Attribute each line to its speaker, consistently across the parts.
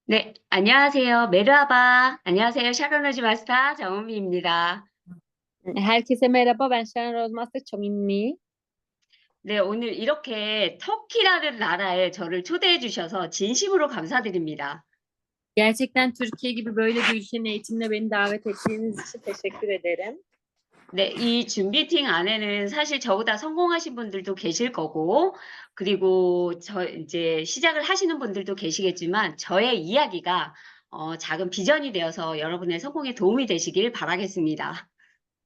Speaker 1: 네, 안녕하세요. 메르하바. 안녕하세요. 샤로노즈 마스터 정은미입니다.
Speaker 2: Herkese merhaba, ben Şen Rozmaster Çomimmi.
Speaker 1: 네, 오늘 이렇게 터키라는 나라에 저를 초대해 주셔서 진심으로 감사드립니다.
Speaker 2: Gerçekten Türkiye gibi böyle bir ülkenin eğitimine beni davet ettiğiniz için teşekkür ederim.
Speaker 1: 네, 이 줌미팅 안에는 사실 저보다 성공하신 분들도 계실 거고, 그리고 이제 시작을 하시는 분들도 계시겠지만, 저의 이야기가 작은 비전이 되어서 여러분의 성공에 do움이 되시길 바라겠습니다.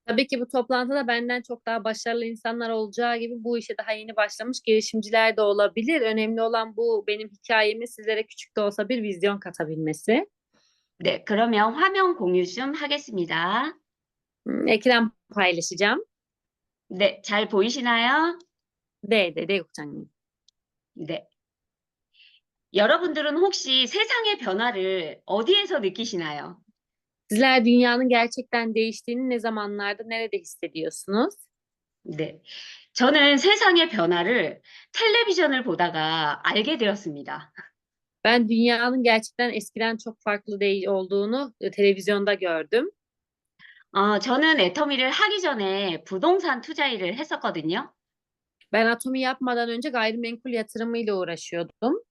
Speaker 2: Tabii ki bu toplantıda benden çok daha başarılı insanlar olacağı gibi bu işe daha yeni başlamış girişimciler de olabilir. Önemli olan bu benim hikayemi sizlere küçük de olsa bir vizyon katabilmesi.
Speaker 1: 네, 그러면 화면 공유 좀 하겠습니다.
Speaker 2: Ekran paylaşacağım.
Speaker 1: 네, 잘 보이시나요?
Speaker 2: 네, 국장님.
Speaker 1: 네. 여러분들은 혹시 세상의 변화를 어디에서 느끼시나요?
Speaker 2: Sizler dünyanın gerçekten değiştiğini ne zamanlarda, nerede hissediyorsunuz?
Speaker 1: 네. 저는 세상의 변화를 텔레비전을 보다가 알게 되었습니다.
Speaker 2: Ben dünyanın gerçekten eskiden çok farklı değil olduğunu televizyonda gördüm.
Speaker 1: 저는 애터미를 하기 전에 부동산 투자 일을 했었거든요.
Speaker 2: Ben atomu yapmadan önce gayrimenkul yatırımıyla uğraşıyordum.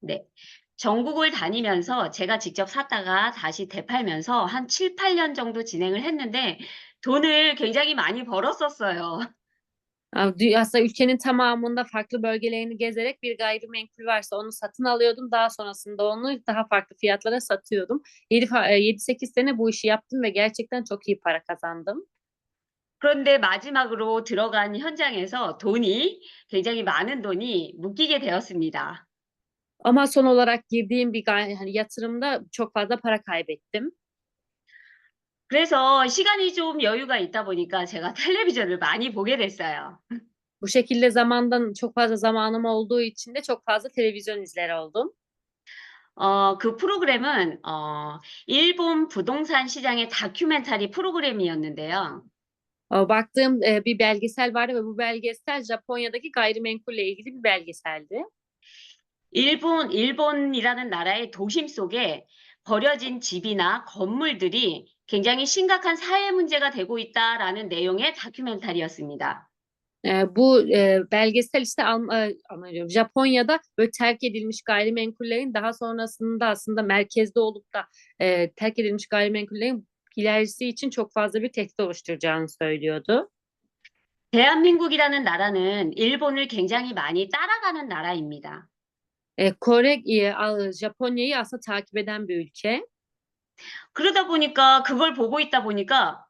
Speaker 1: 네. 전국을 다니면서 제가 직접 샀다가 다시 되팔면서 한 7-8년 정도 진행을 했는데 돈을 굉장히 많이 벌었었어요.
Speaker 2: Aslında ülkenin tamamında farklı bölgelerini gezerek bir gayrimenkul varsa onu satın alıyordum. Daha sonrasında onu daha farklı fiyatlara satıyordum. 7-8 sene bu işi yaptım ve gerçekten çok iyi para kazandım.
Speaker 1: 그런데 마지막으로 들어간 현장에서 돈이 굉장히 많은 돈이 묶이게 되었습니다.
Speaker 2: Ama son olarak girdiğim hani yatırımda çok fazla para kaybettim.
Speaker 1: 그래서 시간이 좀 여유가 있다 보니까 제가 텔레비전을 많이 보게 됐어요.
Speaker 2: Bu şekilde zamandan çok fazla zamanım olduğu için de çok fazla televizyon izler oldum.
Speaker 1: 그 프로그램은 일본 부동산 시장의 다큐멘터리 프로그램이었는데요.
Speaker 2: Baktığım bir belgesel vardı ve bu belgesel Japonya'daki gayrimenkulle ilgili bir belgeseldi.
Speaker 1: 일본이라는 나라의 도심 속에 버려진 집이나 건물들이 굉장히 심각한 사회 문제가 되고 있다라는 내용의 다큐멘터리였습니다.
Speaker 2: Bu belgesel işte diyorum, Japonya'da böyle terk edilmiş gayrimenkullerin daha sonrasında aslında merkezde olup da terk edilmiş gayrimenkullerin ilerisi için çok fazla bir tehdit oluşturacağını söylüyordu.
Speaker 1: 대한민국이라는 나라는 일본을 굉장히 많이 따라가는 나라입니다.
Speaker 2: Japonya'yı aslında takip eden bir ülke.
Speaker 1: 그러다 보니까 그걸 보고 있다 보니까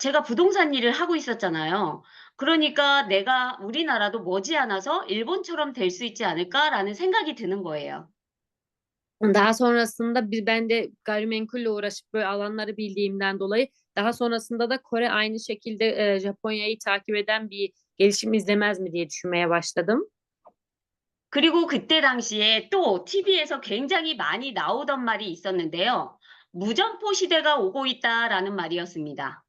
Speaker 1: 제가 부동산 일을 하고 있었잖아요. 그러니까 '내가 우리나라도 머지않아서 일본처럼 될 수 있지 않을까?'라는 생각이 드는 거예요.
Speaker 2: Daha sonrasında ben de gayrimenkulle uğraşıp böyle alanları bildiğimden dolayı daha sonrasında da Kore aynı şekilde Japonya'yı takip eden bir gelişim izlemez mi diye düşünmeye başladım.
Speaker 1: 그리고 그때 당시에 또 TV에서 굉장히 많이 나오던 말이 있었는데요. "무점포 시대가 오고 있다."라는 말이었습니다.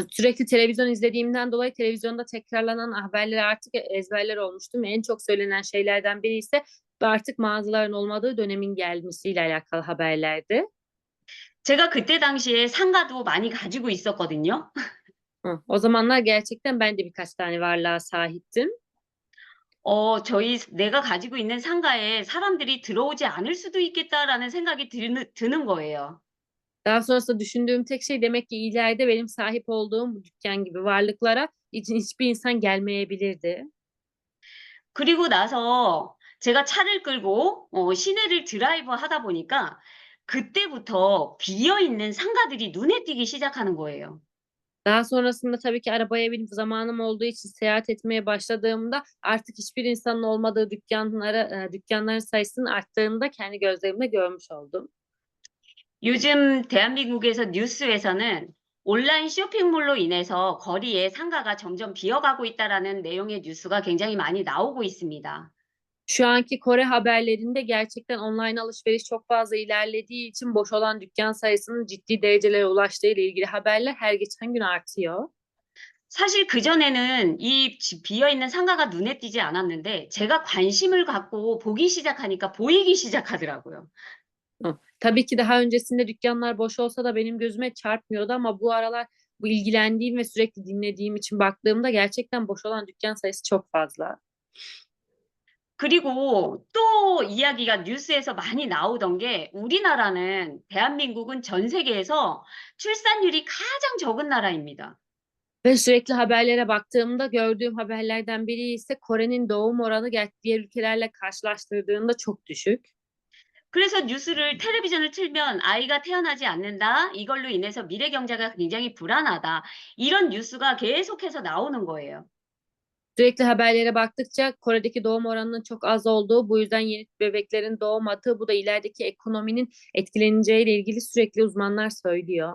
Speaker 2: Sürekli televizyon izlediğimden dolayı televizyonda tekrarlanan haberleri artık ezberler olmuştum ve en çok söylenen şeylerden biri ise artık mağazaların olmadığı dönemin gelmesiyle alakalı haberlerdi.
Speaker 1: 제가 그때 당시에 상가도 많이 가지고 있었거든요.
Speaker 2: O zamanlar gerçekten ben de birkaç tane varlığa sahiptim.
Speaker 1: 내가 가지고 있는 상가에 사람들이 들어오지 않을 수도 있겠다라는 생각이 드는 거예요.
Speaker 2: Daha sonrasında düşündüğüm tek şey demek ki ileride benim sahip olduğum bu dükkan gibi varlıklara hiçbir insan gelmeyebilirdi.
Speaker 1: 그리고 나서 제가 차를 끌고 시내를 드라이브 하다 보니까 그때부터 비어 있는 상가들이 눈에 띄기 시작하는 거예요.
Speaker 2: Daha sonrasında tabii ki arabaya binip zamanım olduğu için seyahat etmeye başladığımda artık hiçbir insanın olmadığı dükkanların sayısının arttığını da kendi gözlerimle görmüş oldum.
Speaker 1: 요즘 대한민국에서 뉴스에서는 온라인 쇼핑몰로 인해서 거리에 상가가 점점 비어가고 있다라는 내용의 뉴스가 굉장히 많이 나오고 있습니다.
Speaker 2: Şu anki Kore haberlerinde gerçekten online alışveriş çok fazla ilerlediği için boş olan dükkan sayısının ciddi derecelere ulaştığı ile ilgili haberler her geçen gün artıyor.
Speaker 1: 사실 그전에는 이 비어 있는 상가가 눈에 띄지 않았는데 제가 관심을 갖고 보기 시작하니까 보이기 시작하더라고요.
Speaker 2: Tabii ki daha öncesinde dükkanlar boş olsa da benim gözüme çarpmıyordu ama bu aralar bu ilgilendiğim ve sürekli dinlediğim için baktığımda gerçekten boş olan dükkan sayısı çok fazla.
Speaker 1: 그리고 또 이야기가 뉴스에서 많이 na오던 게 우리나라는 대한민국은 전 세계에서 출산율이 가장 적은 나라입니다.
Speaker 2: Ve sürekli haberlere baktığımda gördüğüm haberlerden biri ise Kore'nin doğum oranı diğer ülkelerle karşılaştırdığında çok düşük.
Speaker 1: 그래서 뉴스를 텔레비전을 틀면 "아이가 태어나지 않는다. 이걸로 인해서 미래 경제가 굉장히 불안하다." 이런 뉴스가 계속해서 나오는 거예요.
Speaker 2: Sürekli haberlere baktıkça Kore'deki doğum oranının çok az olduğu, bu yüzden yeni bebeklerin doğmadığı, bu da ilerideki ekonominin etkileneceğiyle ilgili sürekli uzmanlar söylüyor.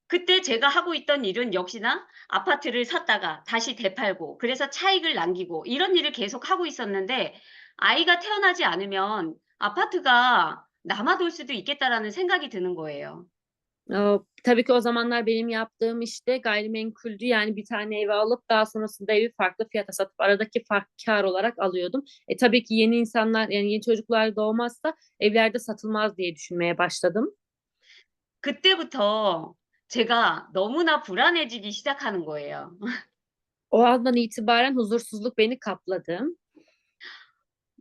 Speaker 1: 그때 제가 하고 있던 일은 역시나 아파트를 샀다가 다시 되팔고 그래서 차익을 남기고 이런 일을 계속하고 있었는데 아이가 태어나지 않으면 '아파트가 남아돌 수도 있겠다.'라는 생각이 드는 거예요.
Speaker 2: Tabii ki o zamanlar benim yaptığım işte gayrimenkuldü. Yani bir tane evi alıp daha sonrasında evi farklı fiyata satıp aradaki fark kâr olarak alıyordum. Tabii ki yeni insanlar yani yeni çocuklar doğmazsa evlerde satılmaz diye düşünmeye başladım.
Speaker 1: 그때부터 제가 너무나 불안해지기 시작하는 거예요.
Speaker 2: O andan itibaren huzursuzluk beni kapladı.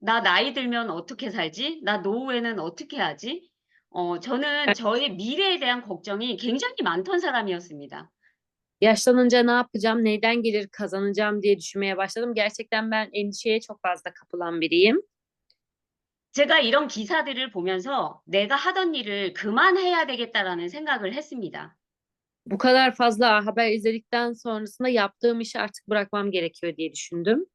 Speaker 1: '나 나이 들면 어떻게 살지? 나 노후에는 어떻게 하지?' 저는 저의 미래에 대한 걱정이 굉장히 많던 사람이었습니다.
Speaker 2: Yaşlanınca ne yapacağım, neyden gelir kazanacağım diye düşünmeye başladım. Gerçekten ben endişeye çok fazla kapılan biriyim.
Speaker 1: 제가 이런 기사들을 보면서 '내가 하던 일을 그만해야 되겠다.'라는 생각을 했습니다.
Speaker 2: Bu kadar fazla haber izledikten sonrasında yaptığım işi artık bırakmam gerekiyor diye düşündüm.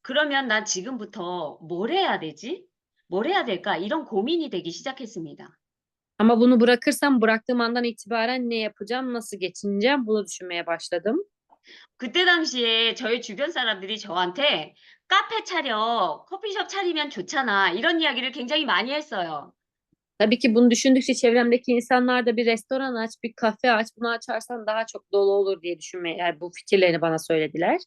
Speaker 1: 그러면 '난 지금부터 뭘 해야 되지? 뭘 해야 될까?' 이런 고민이 되기 시작했습니다.
Speaker 2: Ama bunu bıraktığım andan itibaren ne yapacağım, nasıl geçineceğim bunu düşünmeye başladım.
Speaker 1: 그때 당시에 저희 주변 사람들이 저한테 "카페 차려. 커피숍 차리면 좋잖아." 이런 이야기를 굉장히 많이 했어요.
Speaker 2: Tabii ki bunu düşündükçe çevremdeki insanlar da bir restoran aç, bir kafe aç, bunu açarsan daha çok dolu olur diye yani bu fikirlerini bana söylediler.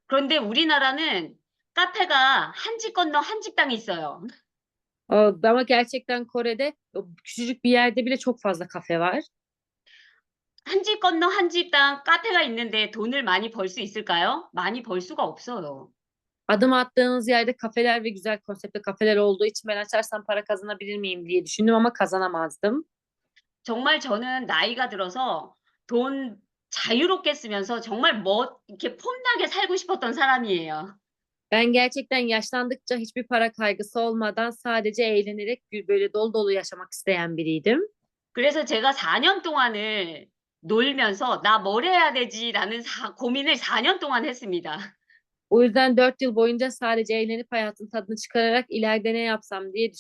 Speaker 1: 그런데 우리나라는 카페가 한 집 건너 한 집당 있어요.
Speaker 2: Ama gerçekten Kore'de küçücük bir yerde bile çok fazla kafe var.
Speaker 1: 한 집 건너 한 집당 카페가 있는데 돈을 많이 벌 수 있을까요? 많이 벌 수가 없어요.
Speaker 2: Adım attığınız yerde kafeler ve güzel konseptli kafeler olduğu için ben açarsam para kazanabilir miyim diye düşündüm ama kazanamazdım.
Speaker 1: 정말 저는 나이가 들어서 돈 자유롭게 쓰면서 정말 이렇게 폼나게 살고 싶었던 사람이에요.
Speaker 2: Ben gerçekten yaşlandıkça hiçbir para kaygısı olmadan sadece eğlenerek böyle dolu dolu yaşamak isteyen biriydim.
Speaker 1: 그래서 제가 4년 동안을 놀면서 '나 뭘 해야 되지?'라는 고민을 4년 동안 했습니다.
Speaker 2: O yüzden 4 yıl boyunca sadece eğlenip hayatın tadını çıkararak ileride ne yapsam diye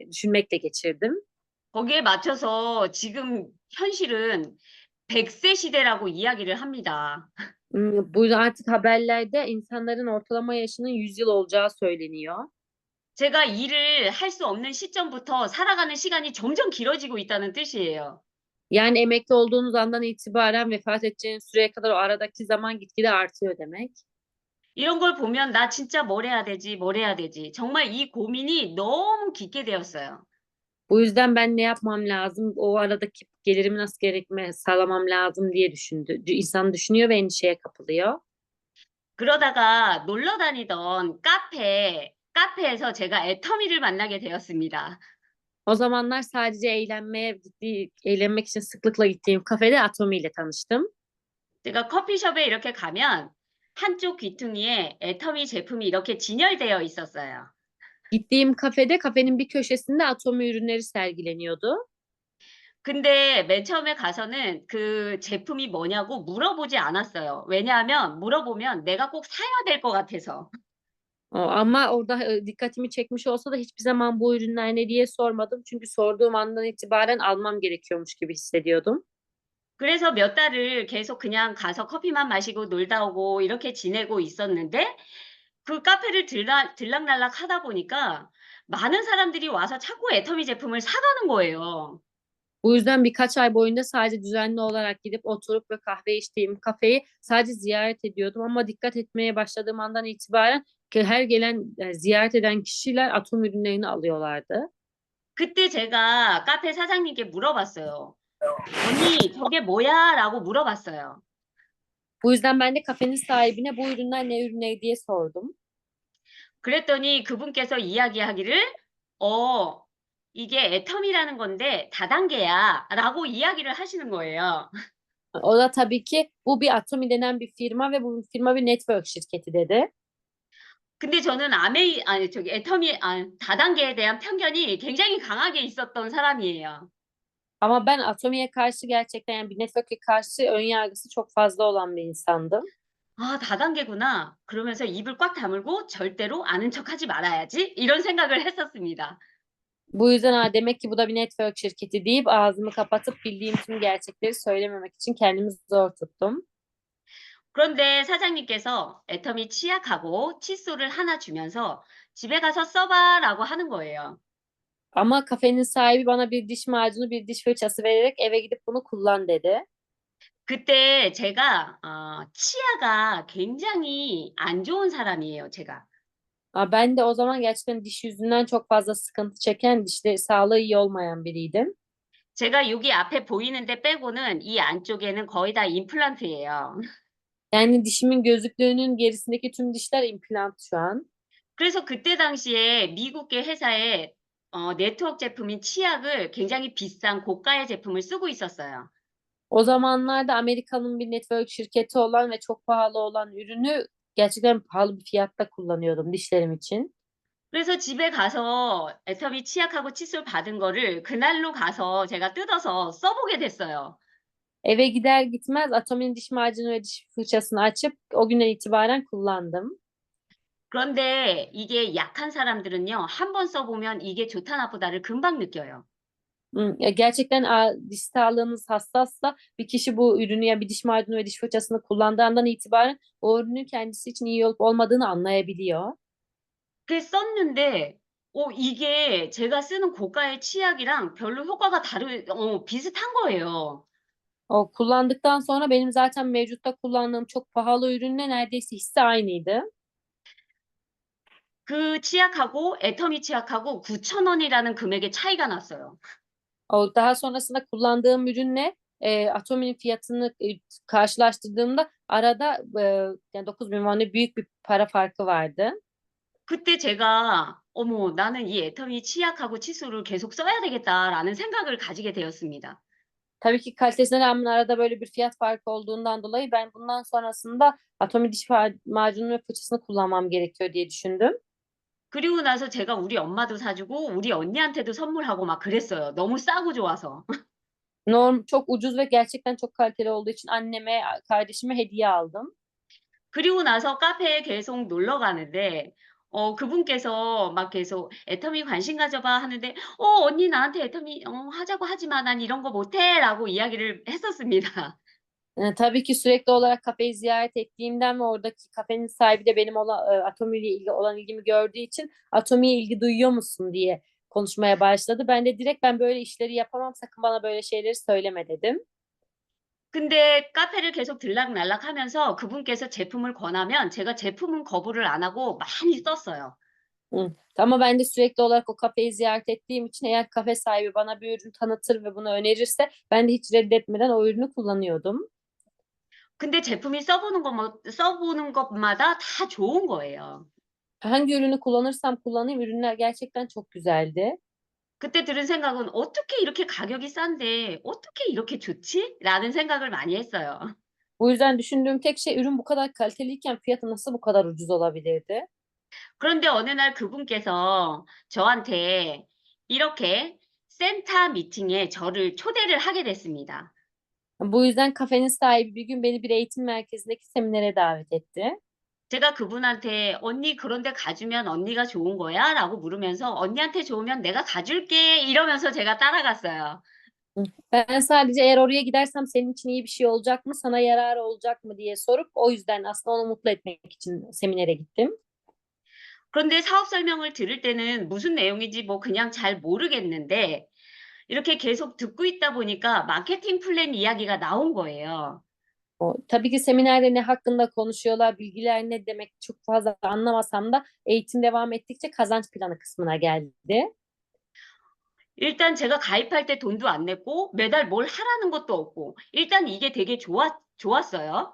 Speaker 2: düşünmekle geçirdim.
Speaker 1: 거기에 맞춰서 지금 현실은 100세 시대라고 이야기를 합니다.
Speaker 2: Bu yüzden artık haberlerde insanların ortalama yaşının 100 yıl olacağı söyleniyor.
Speaker 1: 제가 일을 할 수 없는 시점부터 살아가는 시간이 점점 길어지고 있다는 뜻이에요.
Speaker 2: Yani emekli olduğunuz andan itibaren vefat edeceğiniz süreye kadar o aradaki zaman gitgide artıyor demek.
Speaker 1: 이런 걸 보면 '나 진짜 뭘 해야 되지? 뭘 해야 되지?' 정말 이 고민이 너무 깊게 되었어요.
Speaker 2: Bu yüzden ben ne yapmam lazım, o aradaki gelirimi nasıl sağlamam lazım diye insan düşünüyor ve endişeye kapılıyor.
Speaker 1: 그러다가 놀러 다니던 카페에서 제가 애터미를 만나게 되었습니다.
Speaker 2: O zamanlar sadece eğlenmek için sıklıkla gittiğim kafede Atomi ile tanıştım.
Speaker 1: 제가 커피숍에 이렇게 가면 한쪽 귀퉁이에 애터미 제품이 이렇게 진열되어 있었어요.
Speaker 2: Gittiğim kafenin bir köşesinde Atomi ürünleri sergileniyordu.
Speaker 1: 근데 맨 처음에 가서는 그 제품이 뭐냐고 물어보지 않았어요. 왜냐하면 물어보면 내가 꼭 사야 될 것 같아서.
Speaker 2: Ama orada dikkatimi çekmiş olsa da hiçbir zaman bu ürünler ne diye sormadım. Çünkü sorduğum andan itibaren almam gerekiyormuş gibi hissediyordum.
Speaker 1: 그래서 몇 달을 계속 그냥 가서 커피만 마시고 놀다 오고 이렇게 지내고 있었는데 그 카페를 들락날락 하다 보니까 많은 사람들이 와서 자꾸 애터미 제품을 사 가는 거예요.
Speaker 2: Bu yüzden birkaç ay boyunca sadece düzenli olarak gidip oturup ve kahve içtiğim kafeyi sadece ziyaret ediyordum. Ama dikkat etmeye başladığım andan itibaren ki her gelen ziyaret eden kişiler atom ürünlerini alıyorlardı.
Speaker 1: 그때 제가 카페 사장님께 물어봤어요. "언니 저게 뭐야?" 라고 물어봤어요.
Speaker 2: Bu yüzden ben de kafenin sahibine bu ürünler ne ürünleri diye sordum.
Speaker 1: 그랬더니 그분께서 이야기하기를 "어 이게 애텀이라는 건데 다단계야."라고 이야기를 하시는 거예요.
Speaker 2: O da tabii ki bu bir Atomi denen bir firma ve bu firma bir network şirketi dedi.
Speaker 1: 근데 저는 아메이 아니 저기 애터미 다단계에 대한 편견이 굉장히 강하게 있었던 사람이에요.
Speaker 2: Ama ben Atomi'ye karşı gerçekten yani bir network'e karşı ön yargısı çok fazla olan bir insandım.
Speaker 1: '아 다단계구나.' 그러면서 입을 꽉 다물고 '절대로 아는 척하지 말아야지.' 이런 생각을 했었습니다.
Speaker 2: Bu yüzden demek ki bu da bir network şirketi deyip ağzımı kapatıp bildiğim tüm gerçekleri söylememek için kendimi zor tuttum.
Speaker 1: 그런데 사장님께서 애터미 치약하고 칫솔을 하나 주면서 "집에 가서 써 봐."라고 하는 거예요.
Speaker 2: Ama kafenin sahibi bana bir diş macunu, bir diş fırçası vererek eve gidip bunu kullan dedi.
Speaker 1: 그때 제가 치아가 굉장히 안 좋은 사람이에요 제가.
Speaker 2: Ben de o zaman gerçekten diş yüzünden çok fazla sıkıntı çeken, dişleri sağlığı iyi olmayan biriydim.
Speaker 1: 제가 여기 앞에 보이는 데 빼고는 이 안쪽에는 거의 다 임플란트예요.
Speaker 2: Yani dişimin gözüklüğünün gerisindeki tüm dişler implant şu an.
Speaker 1: 그래서 그때 당시에 미국계 회사의 네트워크 제품인 치약을 굉장히 비싼 고가의 제품을 쓰고 있었어요.
Speaker 2: O zamanlarda Amerika'nın bir network şirketi olan ve çok pahalı olan ürünü gerçekten pahalı bir fiyatta kullanıyordum dişlerim için.
Speaker 1: 그래서 집에 가서 애터미 치약하고 칫솔 받은 거를 그날로 가서 제가 뜯어서 써 보게 됐어요.
Speaker 2: Eve gider gitmez Atomi'nin diş macunu ve diş fırçasını açıp o günden itibaren kullandım.
Speaker 1: 그런데 이게 약한 사람들은요. 한 번 써 보면 이게 좋다 나쁘다를 금방 느껴요.
Speaker 2: Gerçekten diş sağlığınız hassassa bir kişi bu ürünü ya bir diş macunu ve diş fırçasını kullandığı andan itibaren o ürünün kendisi için iyi olup olmadığını anlayabiliyor.
Speaker 1: 그 썼는데 이게 제가 쓰는 고가의 치약이랑 별로 효과가 비슷한 거예요.
Speaker 2: O kullandıktan sonra benim zaten mevcutta kullandığım çok pahalı ürünle neredeyse hissi aynıydı.
Speaker 1: 그 치약하고 애터미 치약하고 9천 원이라는 금액의 차이가 났어요.
Speaker 2: O daha sonrasında kullandığım ürünle Atomi'nin fiyatını karşılaştırdığımda arada yani 9.000 won büyük bir para farkı vardı.
Speaker 1: 그때 제가 '어머 나는 이 애터미 치약하고 칫솔을 계속 써야 되겠다.'라는 생각을 가지게 되었습니다.
Speaker 2: Tabii ki kalitesine rağmen arada böyle bir fiyat farkı olduğundan dolayı ben bundan sonrasında Atomi diş macunu ve fırçasını kullanmam gerekiyor diye düşündüm.
Speaker 1: 그리고 나서 제가 우리 엄마도 사 주고 우리 언니한테도 선물하고 막 그랬어요, 너무 싸고 좋아서.
Speaker 2: Çok ucuz ve gerçekten çok kaliteli olduğu için anneme, kardeşime hediye aldım.
Speaker 1: 그리고 나서 카페에 계속 놀러 가는데 그분께서 막 계속 "애터미 관심 가져 봐." 하는데 언니 나한테 애터미 하자고 하지마. 난 이런 거 못해."라고 이야기를 했었습니다.
Speaker 2: Tabii ki sürekli olarak kafeyi ziyaret ettiğimden ve oradaki kafenin sahibi de benim Atomi ile ilgili olan ilgimi gördüğü için Atomi'ye ilgi duyuyor musun diye konuşmaya başladı. Ben de direkt ben böyle işleri yapamam sakın bana böyle şeyleri söyleme dedim.
Speaker 1: 근데 카페를 계속 들락날락하면서 그분께서 제품을 권하면 제가 제품은 거부를 안 하고 많이 썼어요.
Speaker 2: Ama ben de sürekli olarak o kafeyi ziyaret ettiğim için eğer kafe sahibi bana bir ürün tanıtır ve bunu önerirse ben de hiç reddetmeden o ürünü kullanıyordum.
Speaker 1: 근데 제품이 써보는 것마다 다 좋은 거예요.
Speaker 2: Hangi ürünü kullanırsam kullanayım ürünler gerçekten çok güzeldi.
Speaker 1: 그때 들은 생각은 '어떻게 이렇게 가격이 싼데 어떻게 이렇게 좋지?'라는 생각을 많이 했어요.
Speaker 2: Bu yüzden düşündüğüm tek şey ürün bu kadar kaliteliyken fiyatı nasıl bu kadar ucuz olabilirdi?
Speaker 1: 그런데 어느 날 그분께서 저한테 이렇게 센터 미팅에 저를 초대를 하게 됐습니다.
Speaker 2: Bu yüzden kafenin sahibi bir gün beni bir eğitim merkezindeki seminere davet etti.
Speaker 1: 제가 그분한테 "언니 그런 데 가주면 언니가 좋은 거야?"라고 물으면서 "언니한테 좋으면 내가 가줄게." 이러면서 제가 따라갔어요.
Speaker 2: Ben sadece eğer oraya gidersem senin için iyi bir şey olacak mı, sana yararı olacak mı diye sorup o yüzden aslında onu mutlu etmek için seminere gittim.
Speaker 1: 그런데 사업 설명을 들을 때는 무슨 내용인지 그냥 잘 모르겠는데 이렇게 계속 듣고 있다 보니까 마케팅 플랜 이야기가 나온 거예요.
Speaker 2: Tabii ki seminerde ne hakkında konuşuyorlar, bilgiler ne demek çok fazla anlamasam da eğitim devam ettikçe kazanç planı kısmına geldi.
Speaker 1: 일단 제가 가입할 때 돈도 안 냈고 매달 뭘 하라는 것도 없고 일단 이게 되게 좋았어요.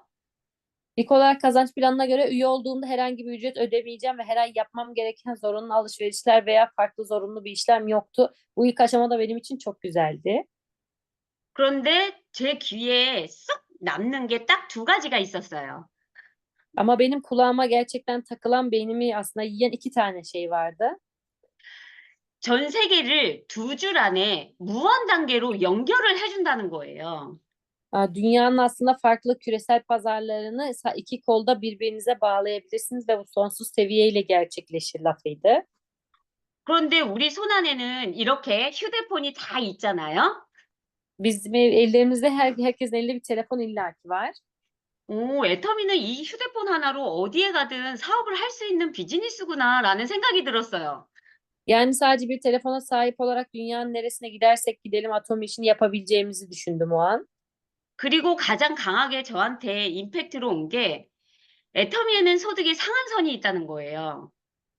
Speaker 2: İlk olarak kazanç planına göre üye olduğumda herhangi bir ücret ödemeyeceğim ve her ay yapmam gereken zorunlu alışverişler veya farklı zorunlu bir işlem yoktu. Bu ilk aşamada benim için çok güzeldi.
Speaker 1: 그런데 제 귀에 쏙 남는 게 딱 두 가지가 있었어요.
Speaker 2: Ama benim kulağıma gerçekten takılan beynimi aslında yiyen iki tane şey vardı.
Speaker 1: 전 세계를 두 줄 안에 무한 단계로 연결을 해준다는 거예요.
Speaker 2: Dünyanın aslında farklı küresel pazarlarını iki kolda birbirinize bağlayabilirsiniz ve bu sonsuz seviyeyle gerçekleşir lafıydı.
Speaker 1: 그런데 우리 손 안에는 이렇게 휴대폰이 다 있잖아요.
Speaker 2: Bizim ellerimizde herkesin elinde bir telefon illaki var.
Speaker 1: 오, 애터미는 이 휴대폰 하나로 어디에 가든 사업을 할 수 있는 비즈니스구나라는 생각이 들었어요.
Speaker 2: Yani sadece bir telefona sahip olarak dünyanın neresine gidersek gidelim atom işini yapabileceğimizi düşündüm o an.
Speaker 1: 그리고 가장 강하게 저한테 임팩트로 온 게 애터미에는 소득의 상한선이 있다는 거예요.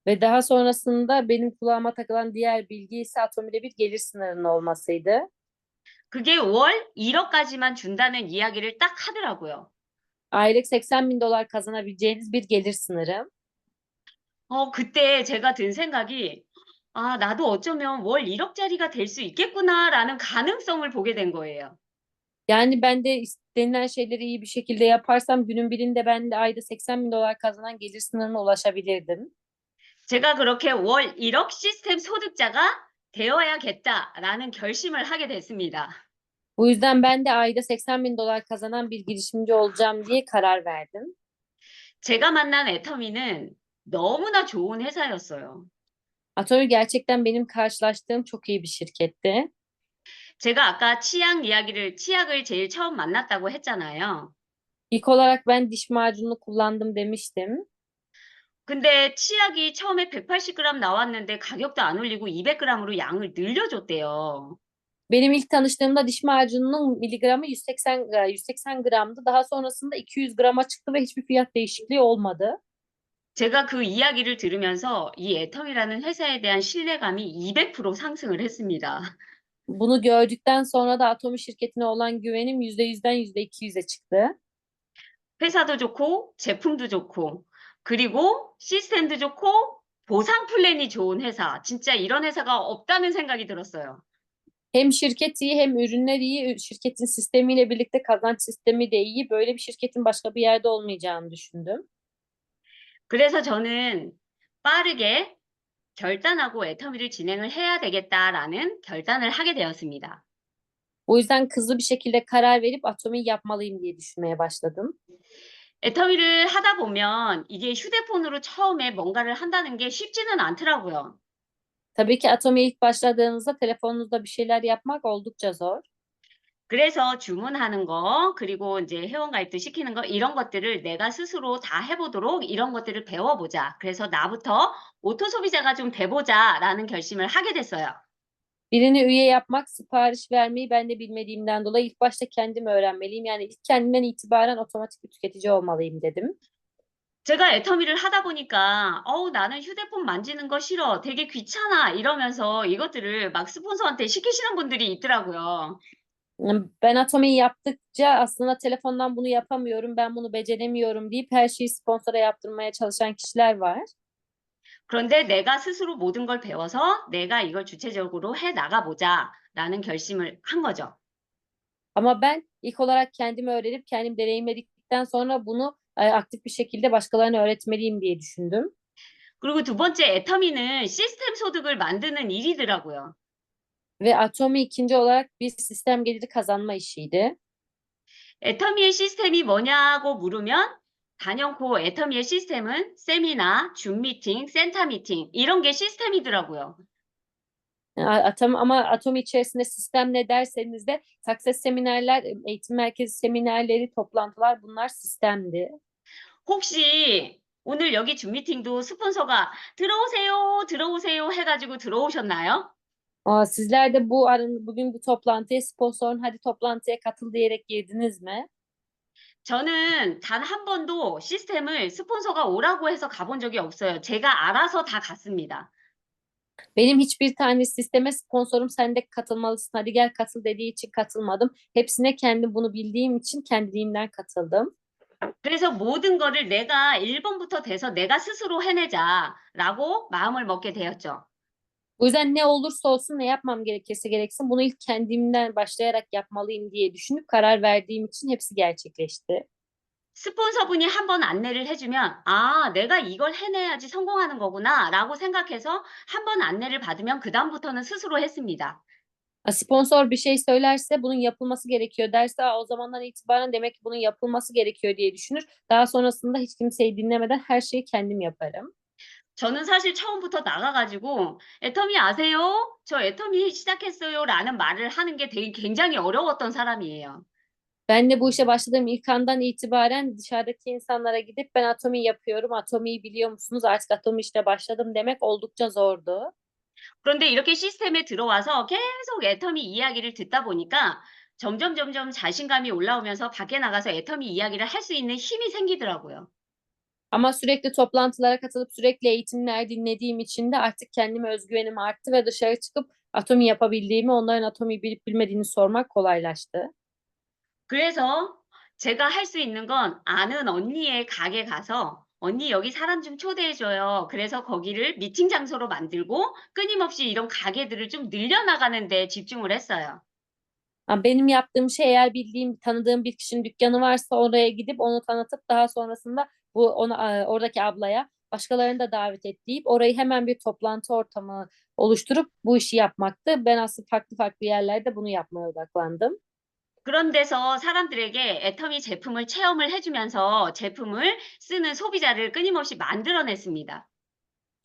Speaker 2: Ve daha sonrasında benim kulağıma takılan diğer bilgi ise atomide bir gelir sınırının olmasıydı.
Speaker 1: 그게 월 1억까지만 준다는 이야기를 딱 하더라고요.
Speaker 2: Aylık 80 bin dolar kazanabileceğiniz bir gelir sınırı.
Speaker 1: 그때 제가 든 생각이 '아 나도 어쩌면 월 1억짜리가 될 수 있겠구나.'라는 가능성을 보게 된 거예요.
Speaker 2: Yani ben de denilen şeyleri iyi bir şekilde yaparsam günün birinde ben de ayda 80 bin dolar kazanan gelir sınırına ulaşabilirdim.
Speaker 1: 제가 그렇게 월 1억 시스템 소득자가 되어야겠다라는 결심을 하게 됐습니다.
Speaker 2: Bu yüzden ben de ayda 80 bin dolar kazanan bir girişimci olacağım diye karar verdim.
Speaker 1: 제가 만난 애터미는 너무나 좋은 회사였어요.
Speaker 2: Atomi gerçekten benim karşılaştığım çok iyi bir şirketti.
Speaker 1: 제가 아까 치약을 제일 처음 만났다고 했잖아요.
Speaker 2: İlk olarak ben diş macununu kullandım demiştim.
Speaker 1: 근데 치약이 처음에 180g 나왔는데 가격도 안 올리고 200g으로 양을 늘려줬대요.
Speaker 2: Benim ilk tanıştığımda diş macununun miligramı 180 gramdı. Daha sonrasında 200 grama çıktı ve hiçbir fiyat değişikliği olmadı.
Speaker 1: 제가 그 이야기를 들으면서 이 애텀이라는 회사에 대한 신뢰감이 200% 상승을 했습니다.
Speaker 2: Bunu gördükten sonra da Atomi şirketine olan güvenim %100'den %200'e çıktı.
Speaker 1: 회사도 좋고 제품도 좋고 그리고 시스템도 좋고 보상 플랜이 좋은 회사. 진짜 이런 회사가 없다는 생각이 들었어요.
Speaker 2: Hem şirket iyi hem ürünler iyi. Şirketin sistemiyle birlikte kazanç sistemi de iyi. Böyle bir şirketin başka bir yerde olmayacağını düşündüm.
Speaker 1: 그래서 저는 빠르게 결단하고 애터미를 진행을 해야 되겠다라는 결단을 하게 되었습니다.
Speaker 2: O yüzden hızlı bir şekilde karar verip Atomi'yi yapmalıyım diye düşünmeye başladım.
Speaker 1: 애터미를 하다 보면 이게 휴대폰으로 처음에 뭔가를 한다는 게 쉽지는 않더라고요.
Speaker 2: Tabii ki Atomi'ye ilk başladığınızda telefonunuzda bir şeyler yapmak oldukça zor.
Speaker 1: 그래서 주문하는 거 그리고 인제 회원가입도 시키는 거 이런 것들을 내가 스스로 다 해 보도록 이런 것들을 배워 보자. 그래서 '나부터 오토 소비자가 좀 돼 보자.'라는 결심을 하게 됐어요.
Speaker 2: Birini üye yapmak, sipariş vermeyi ben de bilmediğimden dolayı ilk başta kendim öğrenmeliyim. Yani ilk kendimden itibaren otomatik bir tüketici olmalıyım dedim.
Speaker 1: 제가 애터미를 하다 보니까 "어우 나는 휴대폰 만지는 거 싫어. 되게 귀찮아." 이러면서 이것들을 막 스폰서한테 시키시는 분들이 있더라고요.
Speaker 2: Ben Atomi'yi yaptıkça aslında telefondan bunu yapamıyorum, ben bunu beceremiyorum deyip her şeyi sponsora yaptırmaya çalışan kişiler var.
Speaker 1: 그런데 내가 스스로 모든 걸 배워서 '내가 이걸 주체적으로 해 나가 보자.'라는 결심을 한 거죠.
Speaker 2: Ama ben ilk olarak kendim öğrenip kendim deneyimledikten sonra bunu aktif bir şekilde başkalarına öğretmeliyim diye düşündüm.
Speaker 1: 그리고 두 번째 애터미는 시스템 소득을 만드는 일이더라고요.
Speaker 2: Ve Atomi ikinci olarak bir sistem geliri kazanma işiydi.
Speaker 1: 애터미의 시스템이 뭐냐고 물으면 단연코 애터미의 시스템은 세미나, 줌 미팅, 센터 미팅 이런 게 시스템이더라고요.
Speaker 2: Ama Atomi içerisinde sistem ne derseniz de Success seminerler, eğitim merkezi seminerleri, toplantılar bunlar sistemdi.
Speaker 1: 혹시 오늘 여기 줌 미팅도 스폰서가 "들어오세요, 들어오세요." 해 가지고 들어오셨나요?
Speaker 2: Sizler de bugün bu toplantıya sponsorun hadi toplantıya katıl diyerek girdiniz mi?
Speaker 1: 저는 단 한 번도 시스템을 스폰서가 오라고 해서 가본 적이 없어요. 제가 알아서 다 갔습니다.
Speaker 2: Benim hiçbir tane sisteme sponsorum sen de katılmalısın hadi gel katıl dediği için katılmadım. Hepsine kendim bunu bildiğim için kendiliğimden katıldım.
Speaker 1: 그래서 모든 거를 내가 1번부터 돼서 내가 스스로 해내자라고 마음을 먹게 되었죠.
Speaker 2: O yüzden ne olursa olsun ne yapmam gerekirse gereksin bunu ilk kendimden başlayarak yapmalıyım diye düşünüp karar verdiğim için hepsi gerçekleşti.
Speaker 1: 스폰서분이 한 번 안내를 해주면 '아 내가 이걸 해내야지 성공하는 거구나.'라고 생각해서 한 번 안내를 받으면 그다음부터는 스스로 했습니다.
Speaker 2: Sponsor bir şey söylerse bunun yapılması gerekiyor derse o zamandan itibaren demek ki bunun yapılması gerekiyor diye düşünür. Daha sonrasında hiç kimseyi dinlemeden her şeyi kendim yaparım.
Speaker 1: 저는 사실 처음부터 나가 가지고 "애터미 아세요? 저 애터미 시작했어요."라는 말을 하는 게 되게 굉장히 어려웠던 사람이에요.
Speaker 2: Ben de bu işe başladığım ilk andan itibaren dışarıdaki insanlara gidip ben Atomi yapıyorum, Atomi'yi biliyor musunuz? Artık Atomi işte başladım demek oldukça zordu.
Speaker 1: 그런데 이렇게 시스템에 들어와서 계속 애터미 이야기를 듣다 보니까 점점 자신감이 올라오면서 밖에 나가서 애터미 이야기를 할 수 있는 힘이 생기더라고요.
Speaker 2: Ama sürekli toplantılara katılıp sürekli eğitimler dinlediğim için de artık kendime özgüvenim arttı ve dışarı çıkıp Atomi yapabildiğimi, onların Atomi bilip bilmediğini sormak kolaylaştı.
Speaker 1: 그래서 제가 할 수 있는 건 아는 언니의 가게 가서 "언니 여기 사람 좀 초대해 줘요." 그래서 거기를 미팅 장소로 만들고 끊임없이 이런 가게들을 좀 늘려나가는 데 집중을 했어요.
Speaker 2: Benim yaptığım şey eğer tanıdığım bir kişinin dükkanı varsa oraya gidip onu tanıtıp daha sonrasında oradaki ablaya başkalarını da davet et deyip orayı hemen bir toplantı ortamı oluşturup bu işi yapmaktı. Ben aslında farklı yerlerde bunu yapmaya odaklandım.
Speaker 1: 그런 데서 사람들에게 애터미 제품을 체험을 해 주면서 제품을 쓰는 소비자를 끊임없이 만들어 냈습니다.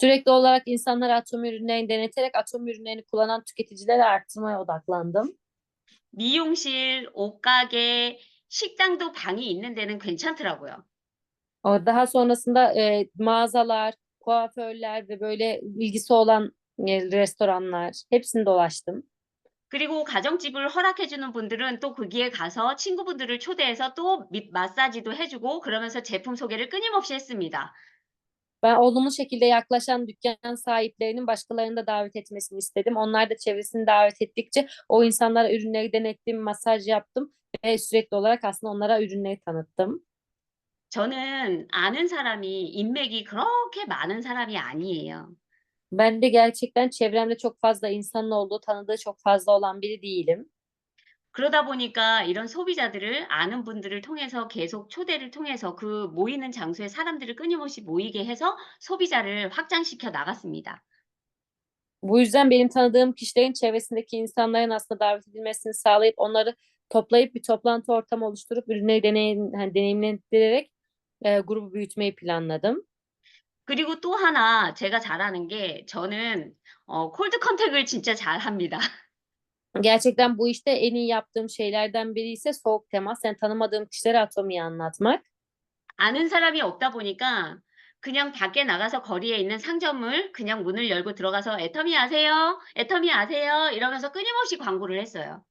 Speaker 2: Sürekli olarak insanlara atom ürünlerini deneterek atom ürünlerini kullanan tüketicileri arttırmaya odaklandım.
Speaker 1: 미용실, 옷가게, 식당도 방이 있는 데는 괜찮더라고요.
Speaker 2: Daha sonrasında mağazalar, kuaförler ve böyle ilgisi olan restoranlar hepsini dolaştım.
Speaker 1: 그리고 가정집을 허락해 주는 분들은 또 거기에 가서 친구분들을 초대해서 또 마사지도 해 주고 그러면서 제품 소개를 끊임없이 했습니다.
Speaker 2: Ben olumlu şekilde yaklaşan dükkan sahiplerinin başkalarını da davet etmesini istedim. Onlar da çevresini davet ettikçe o insanlara ürünleri denettim, masaj yaptım ve sürekli olarak aslında onlara ürünleri tanıttım.
Speaker 1: 저는 아는 사람이 인맥이 그렇게 많은 사람이 아니에요.
Speaker 2: Ben de gerçekten çevremde çok fazla insanın olduğu, tanıdığı çok fazla olan biri değilim.
Speaker 1: 그러다 보니까 이런 소비자들을 아는 분들을 통해서 계속 초대를 통해서 그 모이는 장소에 사람들을 끊임없이 모이게 해서 소비자를 확장시켜 나갔습니다.
Speaker 2: Bu yüzden benim tanıdığım kişilerin çevresindeki insanların aslında davet edilmesini sağlayıp onları toplayıp bir toplantı ortamı oluşturup ürünleri deneyimlendirerek grubu büyütmeyi planladım.
Speaker 1: 그리고 또 하나 제가 잘하는 게 저는 콜드 컨택을 진짜 잘합니다.
Speaker 2: Gerçekten bu işte en iyi yaptığım şeylerden biri ise soğuk temas. Yani tanımadığım kişilere atomiyi anlatmak.
Speaker 1: 아는 사람이 없다 보니까 그냥 밖에 나가서 거리에 있는 상점을 그냥 문을 열고 들어가서 "애터미 아세요? 애터미 아세요?" 이러면서 끊임없이 광고를 했어요.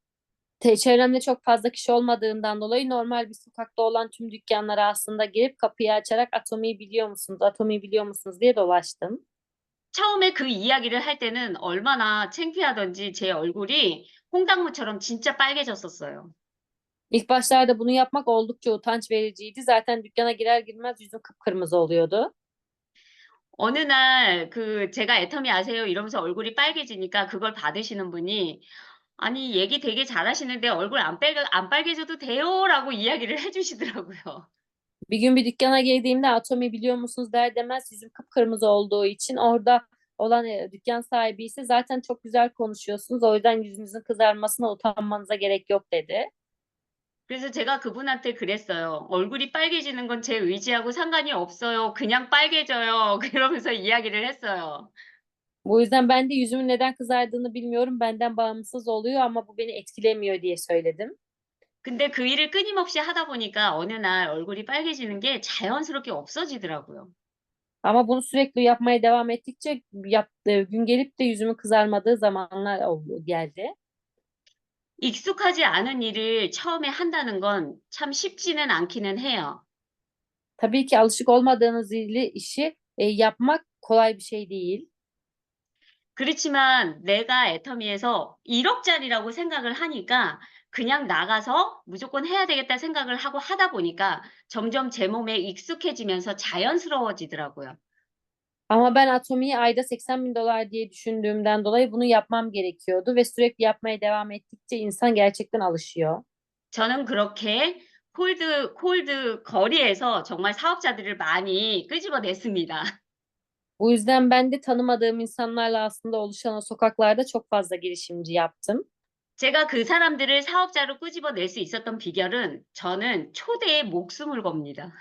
Speaker 2: Çevremde çok fazla kişi olmadığından dolayı normal bir sokakta olan tüm dükkanlara aslında girip kapıyı açarak atomiyi biliyor musunuz, atomiyi biliyor musunuz diye dolaştım.
Speaker 1: 처음에 그 이야기를 할 때는 얼마나 창피하던지 제 얼굴이 홍당무처럼 진짜 빨개졌었어요.
Speaker 2: İlk başlarda bunu yapmak oldukça utanç vericiydi. Zaten dükkana girer girmez yüzüm kıpkırmızı oluyordu.
Speaker 1: 어느 날 제가 "애터미 아세요?" 이러면서 얼굴이 빨개지니까 그걸 받으시는 분이 "아니 얘기 되게 잘하시는데 얼굴 안 빨개져도 돼요."라고 이야기를 해 주시더라고요.
Speaker 2: Bir gün bir dükkana girdiğimde atomi biliyor musunuz der demez yüzüm kıpkırmızı olduğu için orada olan dükkan sahibi ise zaten çok güzel konuşuyorsunuz. O yüzden yüzünüzün kızarmasına utanmanıza gerek yok dedi.
Speaker 1: 그래서 제가 그분한테 그랬어요. "얼굴이 빨개지는 건 제 의지하고 상관이 없어요. 그냥 빨개져요." 그러면서 이야기를 했어요.
Speaker 2: Bu yüzden ben de yüzümün neden kızardığını bilmiyorum. Benden bağımsız oluyor ama bu beni etkilemiyor diye söyledim.
Speaker 1: 근데 그 일을 끊임없이 하다 보니까 어느 날 얼굴이 빨개지는 게 자연스럽게 없어지더라고요.
Speaker 2: Ama bunu sürekli yapmaya devam ettikçe gün gelip de yüzümün kızarmadığı zamanlar geldi.
Speaker 1: 익숙하지 않은 일을 처음에 한다는 건 참 쉽지는 않기는 해요.
Speaker 2: Tabii ki alışık olmadığınız işi yapmak kolay bir şey değil.
Speaker 1: 그렇지만 내가 애터미에서 1억짜리라고 생각을 하니까 그냥 나가서 무조건 해야 되겠다 생각을 하고 하다 보니까 점점 제 몸에 익숙해지면서 자연스러워지더라고요.
Speaker 2: Ama ben Atomi'yi ayda 80 bin dolar diye düşündüğümden dolayı bunu yapmam gerekiyordu ve sürekli yapmaya devam ettikçe insan gerçekten alışıyor.
Speaker 1: 저는 그렇게 콜드 거리에서 정말 사업자들을 많이 끄집어냈습니다.
Speaker 2: Bu yüzden ben de tanımadığım insanlarla aslında oluşan o sokaklarda çok fazla girişimci yaptım.
Speaker 1: 제가 그 사람들을 사업자로 끄집어낼 수 있었던 비결은 저는 초대에 목숨을 겁니다.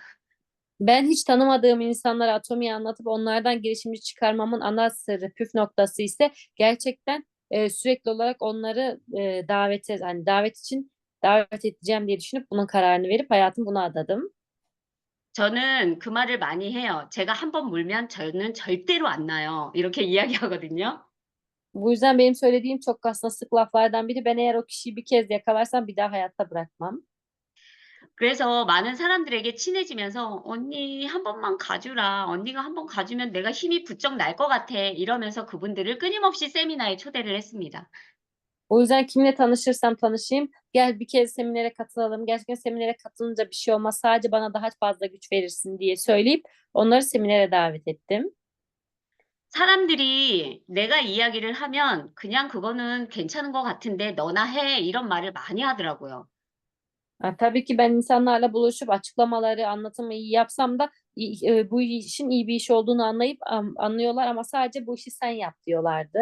Speaker 2: Ben hiç tanımadığım insanlara Atomi'yi anlatıp onlardan girişimci çıkarmamın ana sırrı, püf noktası ise gerçekten sürekli olarak onları davet için davet edeceğim diye düşünüp bunun kararını verip hayatımı buna adadım.
Speaker 1: 저는 그 말을 많이 해요. 제가 한번 물면 저는 절대로 안 나요. 이렇게 이야기하거든요.
Speaker 2: Bu yüzden benim söylediğim çok aslında sık laflardan biri, ben eğer o kişiyi bir kez yakalarsam bir daha hayatta bırakmam.
Speaker 1: 그래서 많은 사람들에게 친해지면서 "언니 한 번만 가주라. 언니가 한 번 가주면 내가 힘이 부쩍 날 것 같아." 이러면서 그분들을 끊임없이 세미나에 초대를 했습니다.
Speaker 2: O yüzden kimle tanışırsam tanışayım, gel bir kez seminere katılalım. Gerçekten seminere katılınca bir şey olmaz. Sadece bana daha fazla güç verirsin diye söyleyip onları seminere davet ettim.
Speaker 1: 사람들이 내가 이야기를 하면 "그냥 그거는 괜찮은 것 같은데 너나 해." 이런 말을 많이 하더라고요.
Speaker 2: Tabii ki ben insanlarla buluşup açıklamaları, anlatımı iyi yapsam da bu işin iyi bir iş olduğunu anlayıp anlıyorlar ama sadece bu işi sen yap diyorlardı.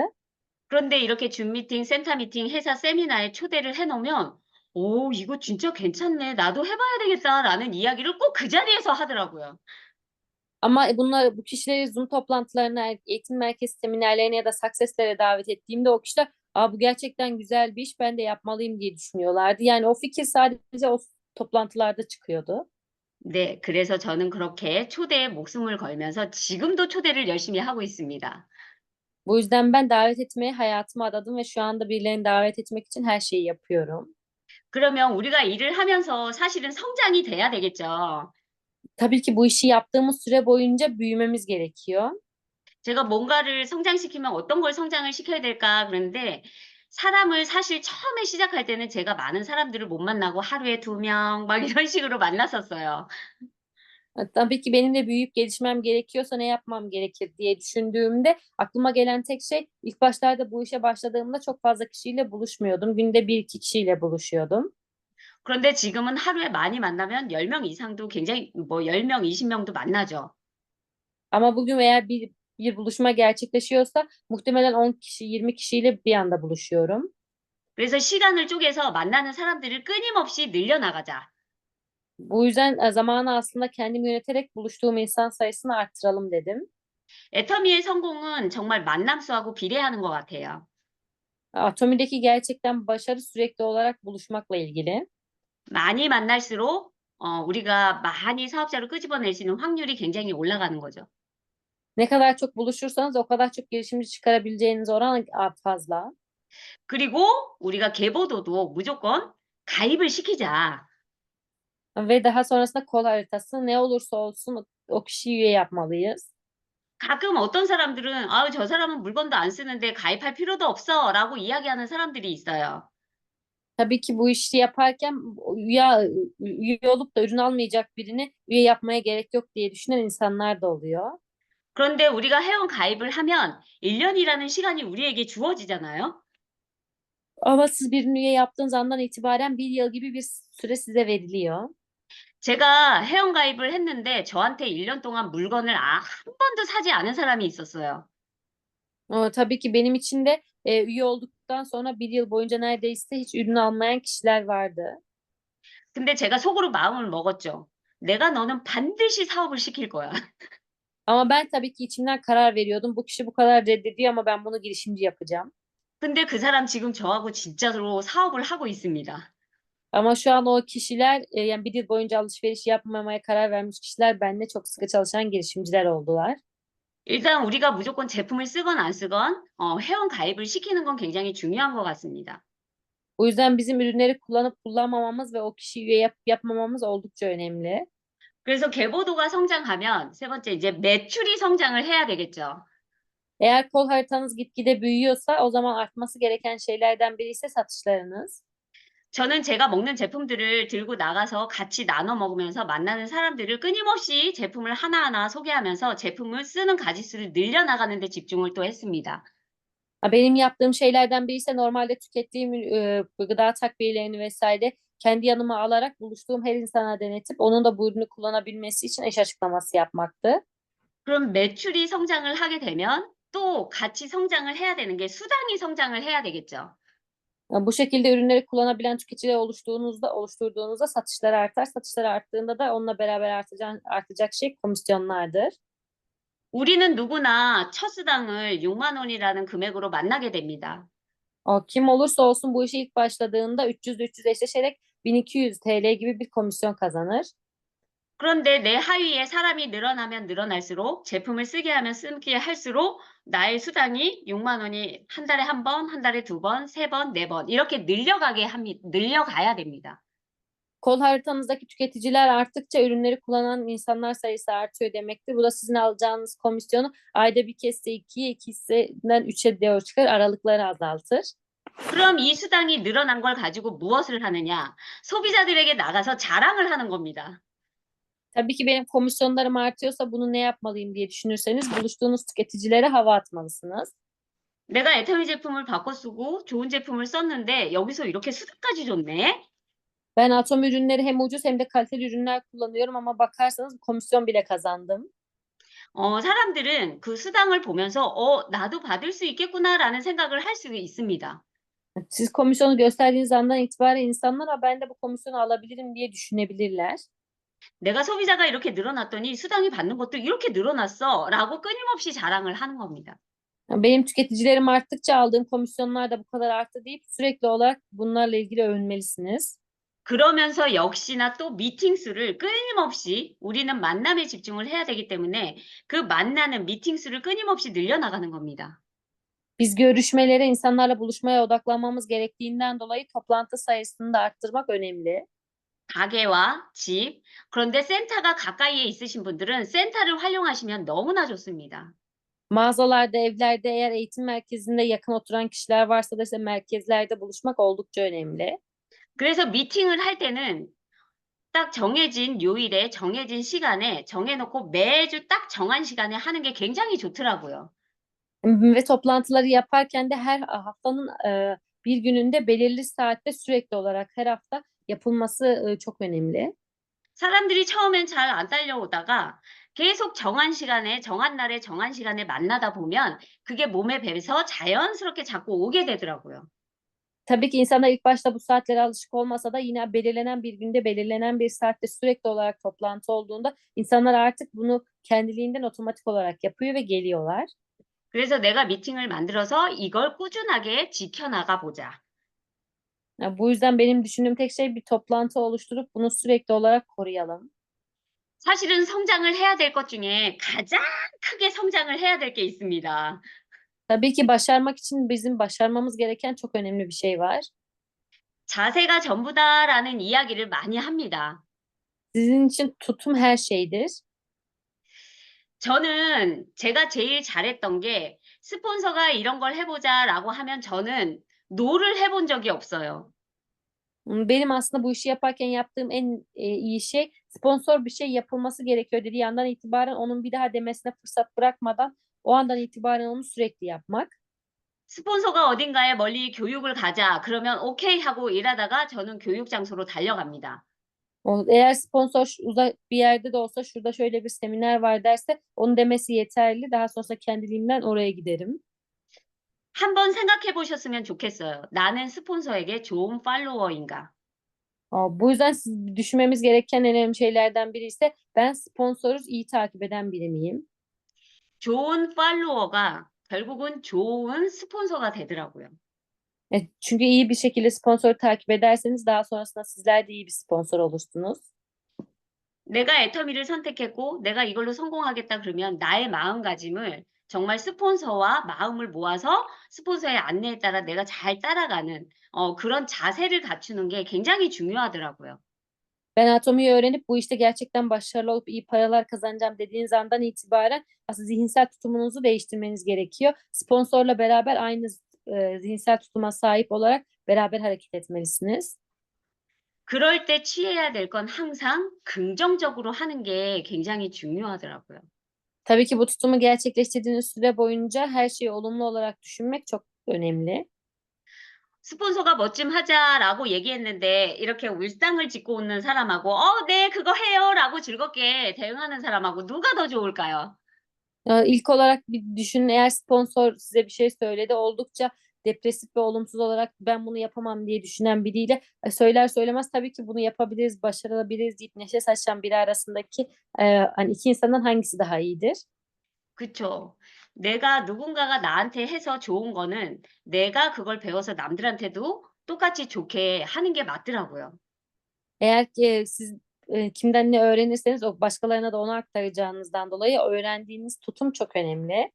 Speaker 1: 그런데 이렇게 줌 미팅, 센터 미팅 해서 세미나에 초대를 해 놓으면 "오 이거 진짜 괜찮네. 나도 해 봐야 되겠다."라는 이야기를 꼭 그 자리에서 하더라고요.
Speaker 2: Ama bu kişileri Zoom toplantılarına, eğitim merkezi seminerlerine ya da Success'lere davet ettiğimde o kişiler, bu gerçekten güzel bir iş, ben de yapmalıyım diye düşünüyorlardı. Yani o fikir sadece o toplantılarda çıkıyordu.
Speaker 1: 네. 그래서 저는 그렇게 초대에 목숨을 걸면서 지금도 초대를 열심히 하고 있습니다.
Speaker 2: Bu yüzden ben davet etmeye hayatımı adadım ve şu anda birilerini davet etmek için her şeyi yapıyorum.
Speaker 1: 그러면 우리가 일을 하면서 사실은 성장이 돼야 되겠죠.
Speaker 2: Tabii ki bu işi yaptığımız süre boyunca büyümemiz gerekiyor.
Speaker 1: 제가 뭔가를 성장시키면 '어떤 걸 성장을 시켜야 될까?' 그러는데 사람을 사실 처음에 시작할 때는 제가 많은 사람들을 못 만나고 하루에 2명 막 이런 식으로 만났었어요.
Speaker 2: Tabii ki benim de büyüyüp gelişmem gerekiyorsa ne yapmam gerekir diye düşündüğümde aklıma gelen tek şey, ilk başlarda bu işe başladığımda çok fazla kişiyle buluşmuyordum. Günde bir iki kişiyle buluşuyordum.
Speaker 1: 그런데 지금은 하루에 많이 만나면 10명 이상도 굉장히 뭐 10명 20 명도 만나죠.
Speaker 2: Ama bugün eğer bir buluşma gerçekleşiyorsa muhtemelen 10 kişi, 20 kişiyle bir anda buluşuyorum.
Speaker 1: 그래서 시간을 쪼개서 만나는 사람들을 끊임없이 늘려나가자.
Speaker 2: Bu yüzden zamanı aslında kendim yöneterek buluştuğum insan sayısını arttıralım dedim.
Speaker 1: 애터미의 성공은 정말 만남 수하고 비례하는 것 같아요.
Speaker 2: Atomi'deki gerçekten başarı sürekli olarak buluşmakla ilgili.
Speaker 1: 많이 만날수록 우리가 많이 사업자를 끄집어낼 수 있는 확률이 굉장히 올라가는 거죠.
Speaker 2: Ne kadar çok buluşursanız o kadar çok girişimci çıkarabileceğiniz oran fazla.
Speaker 1: 그리고 우리가 계보도도 무조건 가입을 시키자.
Speaker 2: Ve daha sonrasında kol haritası, ne olursa olsun o kişiyi üye yapmalıyız.
Speaker 1: 가끔 어떤 사람들은 "아우 저 사람은 물건도 안 쓰는데 가입할 필요도 없어."라고 이야기하는 사람들이 있어요.
Speaker 2: Tabii ki bu işi yaparken üye olup da ürün almayacak birini üye yapmaya gerek yok diye düşünen insanlar da oluyor.
Speaker 1: 그런데 우리가 회원 가입을 하면 1 년이라는 시간이 우리에게 주어지잖아요.
Speaker 2: Ama siz birini üye yaptığınız andan itibaren bir yıl gibi bir süre size veriliyor.
Speaker 1: 제가 회원 가입을 했는데 저한테 1년 동안 물건을 한 번도 사지 않은 사람이 있었어요.
Speaker 2: Tabii ki benim için de üye olduktan sonra bir yıl boyunca neredeyse hiç ürün almayan kişiler vardı.
Speaker 1: 근데 제가 속으로 마음을 먹었죠. '내가 너는 반드시 사업을 시킬 거야.'
Speaker 2: Ama ben tabii ki içimden karar veriyordum. Bu kişi bu kadar reddediyor ama ben bunu girişimci yapacağım.
Speaker 1: 근데 그 사람 지금 저하고 진짜로 사업을 하고 있습니다.
Speaker 2: Ama şu an o kişiler, yani bir yıl boyunca alışveriş yapmamaya karar vermiş kişiler benimle çok sıkı çalışan girişimciler oldular.
Speaker 1: 일단 우리가 무조건 제품을 쓰건 안 쓰건 회원 가입을 시키는 건 굉장히 중요한 것 같습니다.
Speaker 2: O yüzden bizim ürünleri kullanıp kullanmamamız ve o kişiyi üye yapıp yapmamamız oldukça önemli.
Speaker 1: 그래서 개보도가 성장하면 세 번째 이제 매출이 성장을 해야 되겠죠.
Speaker 2: Eğer kol haritanız gitgide büyüyorsa o zaman artması gereken şeylerden biri ise satışlarınız.
Speaker 1: 저는 제가 먹는 제품들을 들고 나가서 같이 나눠 먹으면서 만나는 사람들을 끊임없이 제품을 하나하나 소개하면서 제품을 쓰는 가짓수를 늘려나가는 데 집중을 또 했습니다.
Speaker 2: Benim yaptığım şeylerden biri ise normalde tükettiğim gıda takviyelerini vesaire kendi yanıma alarak buluştuğum her insana denetip onun da bu ürünü kullanabilmesi için eş açıklaması yapmaktı.
Speaker 1: 그럼 매출이 성장을 하게 되면 또 같이 성장을 해야 되는 게 수당이 성장을 해야 되겠죠.
Speaker 2: Bu şekilde ürünleri kullanabilen tüketiciler oluşturduğunuzda satışlar artar. Satışlar arttığında da onunla beraber artacak şey komisyonlardır.
Speaker 1: 우리는 누구나 첫 수당을 6만 원이라는 금액으로 만나게 됩니다.
Speaker 2: Kim olursa olsun bu işe ilk başladığında 300-300 eşleşerek 1200 TL gibi bir komisyon kazanır.
Speaker 1: 그런데 내 하위에 사람이 늘어나면 늘어날수록 제품을 쓰게 하면 쓰게 할수록 나의 수당이 6만 원이 한 달에 한 번, 한 달에 두 번, 세 번, 네 번 이렇게 늘려가야 됩니다.
Speaker 2: Kol haritanızdaki tüketiciler arttıkça ürünleri kullanan insanlar sayısı artıyor demektir. Bu da sizin alacağınız komisyonu ayda bir kesse 2'ye, ikisinden 3'e doğru çıkar, aralıkları azaltır.
Speaker 1: 그럼 이 수당이 늘어난 걸 가지고 무엇을 하느냐? 소비자들에게 나가서 자랑을 하는 겁니다.
Speaker 2: Tabii ki benim komisyonlarım artıyorsa bunu ne yapmalıyım diye düşünürseniz buluştuğunuz tüketicilere hava atmalısınız.
Speaker 1: 내가 애터미 제품을 바꿔 쓰고 좋은 제품을 썼는데 여기서 이렇게 수당까지 줬네?
Speaker 2: Ben Atom ürünleri hem ucuz hem de kaliteli ürünler kullanıyorum ama bakarsanız komisyon bile kazandım.
Speaker 1: 사람들은 그 수당을 보면서 나도 받을 수 있겠구나라는 생각을 할 수 있습니다.
Speaker 2: Siz komisyonu gösterdiğiniz andan itibaren insanlar ben de bu komisyonu alabilirim diye düşünebilirler.
Speaker 1: 내가 소비자가 이렇게 늘어났더니 수당이 받는 것도 이렇게 늘어났어라고 끊임없이 자랑을 하는 겁니다.
Speaker 2: Benim tüketicilerim arttıkça aldığım komisyonlar da bu kadar arttı deyip sürekli olarak bunlarla ilgili övünmelisiniz.
Speaker 1: 그러면서 역시나 또 미팅 수를 끊임없이 우리는 만남에 집중을 해야 되기 때문에 그 만나는 미팅 수를 끊임없이 늘려나가는 겁니다.
Speaker 2: Biz görüşmelere, insanlarla buluşmaya odaklanmamız gerektiğinden dolayı toplantı sayısını da arttırmak önemli.
Speaker 1: 가게와 집, 그런데 센터가 가까이에 있으신 분들은 센터를 활용하시면 너무나 좋습니다.
Speaker 2: Mağazalarda, evlerde eğer eğitim merkezinde yakın oturan kişiler varsa da ise merkezlerde buluşmak oldukça önemli.
Speaker 1: 그래서 미팅을 할 때는 딱 정해진 요일에 정해진 시간에 정해놓고 매주 딱 정한 시간에 하는 게 굉장히 좋더라고요.
Speaker 2: Ve toplantıları yaparken de her haftanın bir gününde belirli saatte sürekli olarak her hafta yapılması çok önemli.
Speaker 1: 사람들이 처음엔 잘 안 딸려오다가 계속 정한 시간에, 정한 날에, 정한 시간에 만나다 보면 그게 몸에 배서 자연스럽게 자꾸 오게 되더라고요.
Speaker 2: Tabii ki insanlar ilk başta bu saatlere alışık olmasa da yine belirlenen bir günde, belirlenen bir saatte sürekli olarak toplantı olduğunda insanlar artık bunu kendiliğinden otomatik olarak yapıyor ve geliyorlar.
Speaker 1: 그래서 내가 미팅을 만들어서 이걸 꾸준하게 지켜나가 보자.
Speaker 2: Bu yüzden benim düşündüğüm tek şey bir toplantı oluşturup bunu sürekli olarak koruyalım.
Speaker 1: 사실은 성장을 해야 될 것 중에 가장 크게 성장을 해야 될 게 있습니다.
Speaker 2: Tabii ki başarmak için bizim başarmamız gereken çok önemli bir şey var.
Speaker 1: 자세가 전부다라는 이야기를 많이 합니다.
Speaker 2: Sizin için tutum her şeydir.
Speaker 1: 저는 제가 제일 잘했던 게 스폰서가 이런 걸 해보자라고 하면 저는 노를 해본 적이 없어요.
Speaker 2: Benim aslında bu işi yaparken yaptığım en iyi şey sponsor bir şey yapılması gerekiyor dediği andan itibaren onun bir daha demesine fırsat bırakmadan o andan itibaren onu sürekli yapmak.
Speaker 1: 스폰서가 어딘가에 멀리 교육을 가자 그러면 오케이 하고 일하다가 저는 교육 장소로 달려갑니다.
Speaker 2: Eğer sponsor uzak bir yerde de olsa şurada şöyle bir seminer var derse onu demesi yeterli. Daha sonra kendiliğimden oraya giderim.
Speaker 1: 한번 생각해 보셨으면 좋겠어요. 나는 스폰서에게 좋은 팔로워인가?
Speaker 2: Bu yüzden düşünmemiz gereken en önemli şeylerden biri ise ben sponsoruz iyi takip eden biri miyim?
Speaker 1: 좋은 팔로워가 결국은 좋은 스폰서가 되더라고요.
Speaker 2: Çünkü iyi bir şekilde sponsoru takip ederseniz daha sonrasında sizler de iyi bir sponsor olursunuz.
Speaker 1: 내가 애터미를 선택했고 내가 이걸로 성공하겠다 그러면 나의 마음가짐을 정말 스폰서와 마음을 mo아서 스폰서의 anne에 따라 내가 잘 따라가는 그런 자세를 갖추는 게 굉장히 중요하더라고요.
Speaker 2: Ben anatomiyi öğrenip bu işte gerçekten başarılı olup iyi paralar kazanacağım dediğiniz andan itibaren aslında zihinsel tutumunuzu değiştirmeniz gerekiyor. Sponsorla beraber aynı zihinsel tutuma sahip olarak beraber hareket etmelisiniz.
Speaker 1: 그럴 때 취해야 될 건 항상 긍정적으로 하는 게 굉장히 중요하더라고요.
Speaker 2: Tabii ki bu tutumu gerçekleştirdiğiniz süre boyunca her şeyi olumlu olarak düşünmek çok önemli.
Speaker 1: 스폰서가 "뭐 좀 하자."라고 얘기했는데 이렇게 울상을 짓고 웃는 사람하고 "어 네. 그거 해요."라고 즐겁게 대응하는 사람하고 누가 더 좋을까요?
Speaker 2: İlk olarak bir düşünün, eğer sponsor size bir şey söyledi, oldukça depresif ve olumsuz olarak ben bunu yapamam diye düşünen biriyle söyler söylemez tabii ki bunu yapabiliriz, başarabiliriz deyip neşe saçan biri arasındaki hani iki insandan hangisi daha iyidir?
Speaker 1: 그쵸. 내가 누군가가 나한테 해서 좋은 거는 내가 그걸 배워서 남들한테도 똑같이 좋게 하는 게 맞더라고요.
Speaker 2: Eğer ki siz kimden ne öğrenirseniz o başkalarına da onu aktaracağınızdan dolayı öğrendiğiniz tutum çok önemli.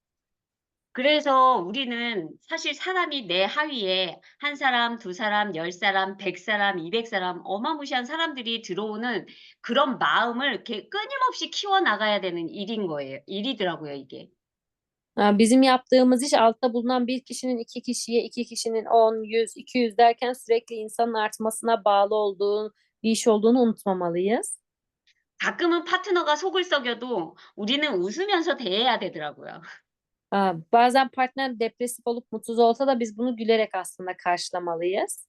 Speaker 1: 그래서 우리는 사실 사람이 내 하위에 한 사람, 두 사람, 10 사람, 100 사람, 200 사람 어마무시한 사람들이 들어오는 그런 마음을 이렇게 끊임없이 키워 나가야 되는 일이더라고요, 이게.
Speaker 2: Bizim yaptığımız iş altta bulunan bir kişinin iki kişiye, iki kişinin 10, 100, 200 derken sürekli insanın artmasına bağlı olduğu bir iş olduğunu unutmamalıyız.
Speaker 1: 가끔은 파트너가 속을 썩여도 우리는 웃으면서 대해야 되더라고요.
Speaker 2: Bazen partner depresif olup mutsuz olsa da biz bunu gülerek aslında karşılamalıyız.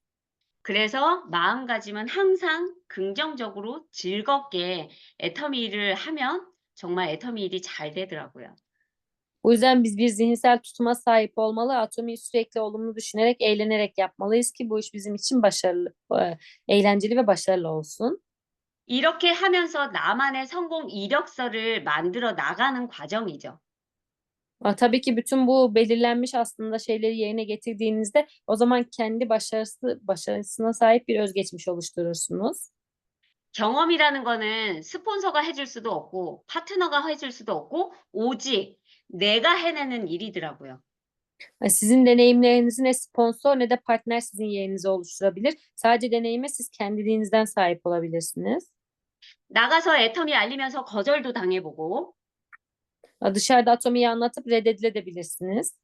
Speaker 1: 그래서 마음가짐은 항상 긍정적으로 즐겁게 애터미 일을 하면 정말 애터미 일이 잘 되더라고요.
Speaker 2: O yüzden biz bir zihinsel tutuma sahip olmalı. Atomiyi sürekli olumlu düşünerek, eğlenerek yapmalıyız ki bu iş bizim için başarılı, eğlenceli ve başarılı olsun.
Speaker 1: 이렇게 하면서 나만의 성공 이력서를 만들어 나가는 과정이죠.
Speaker 2: Tabii ki bütün bu belirlenmiş aslında şeyleri yerine getirdiğinizde o zaman kendi başarısına sahip bir özgeçmiş oluşturursunuz.
Speaker 1: 경험이라는 거는 스폰서가 해줄 수도 없고 파트너가 해줄 수도 없고 오직 내가 해내는 일이더라고요.
Speaker 2: Sizin deneyimlerinizi ne sponsor ne de partner sizin yerinize oluşturabilir. Sadece deneyime siz kendiliğinizden sahip olabilirsiniz.
Speaker 1: 나가서 애터미 알리면서 거절도 당해보고
Speaker 2: Dışarıda atomiyi anlatıp reddedilebilirsiniz.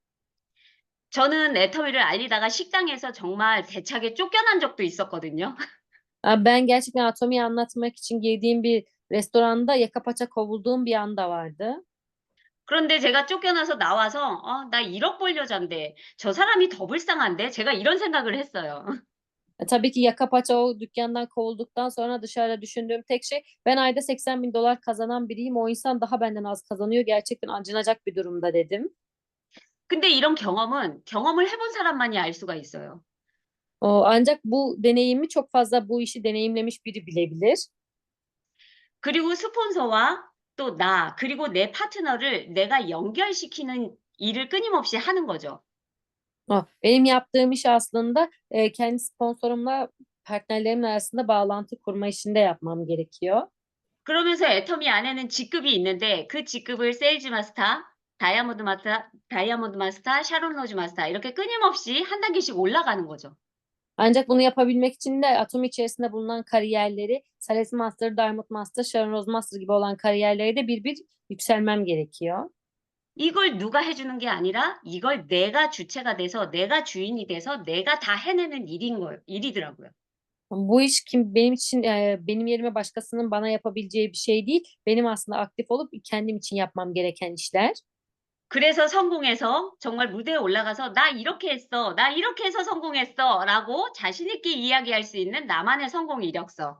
Speaker 1: 저는 애터미를 알리다가 식당에서 정말 대차게 쫓겨난 적도 있었거든요.
Speaker 2: Ben gerçekten atomiyi anlatmak için girdiğim bir restoranda yaka paça kovulduğum bir anda vardı.
Speaker 1: 그런데 제가 쫓겨나서 나와서 '나 1억 벌 여잔데 저 사람이 더 불쌍한데?' 제가 이런 생각을 했어요.
Speaker 2: Tabii ki yaka paça o dükkandan kovulduktan sonra dışarıda düşündüğüm tek şey ben ayda 80.000 dolar kazanan biriyim. O insan daha benden az kazanıyor. Gerçekten acınacak bir durumda dedim.
Speaker 1: 근데 이런 경험은 경험을 해본 사람만이 알 수가 있어요.
Speaker 2: Ancak bu deneyimi çok fazla bu işi deneyimlemiş biri bilebilir.
Speaker 1: 그리고 스폰서와 또 나 그리고 내 파트너를 내가 연결시키는 일을 끊임없이 하는 거죠.
Speaker 2: Benim yaptığım iş aslında kendi sponsorumla partnerlerimin arasında bağlantı kurma işinde yapmam gerekiyor.
Speaker 1: 그러면서 애터미 안에는 직급이 있는데 그 직급을 세일즈 마스터, 다이아몬드 마스터, 샤론 로즈 마스터 이렇게 끊임없이 한 단계씩 올라가는 거죠.
Speaker 2: Ancak bunu yapabilmek için de atom içerisinde bulunan kariyerleri Sales Master, Diamond Master, Sharon Rose Master gibi olan kariyerleri de bir bir yükselmem gerekiyor.
Speaker 1: 이걸 누가 해 주는 게 아니라 이걸 내가 주체가 돼서 내가 주인이 돼서 내가 다 해내는 일이더라고요.
Speaker 2: Bu iş benim için benim yerime başkasının bana yapabileceği bir şey değil. Benim aslında aktif olup kendim için yapmam gereken işler.
Speaker 1: 그래서 성공해서 정말 무대에 올라가서 "나 이렇게 했어. 나 이렇게 해서 성공했어."라고 자신 있게 이야기할 수 있는 나만의 성공 이력서.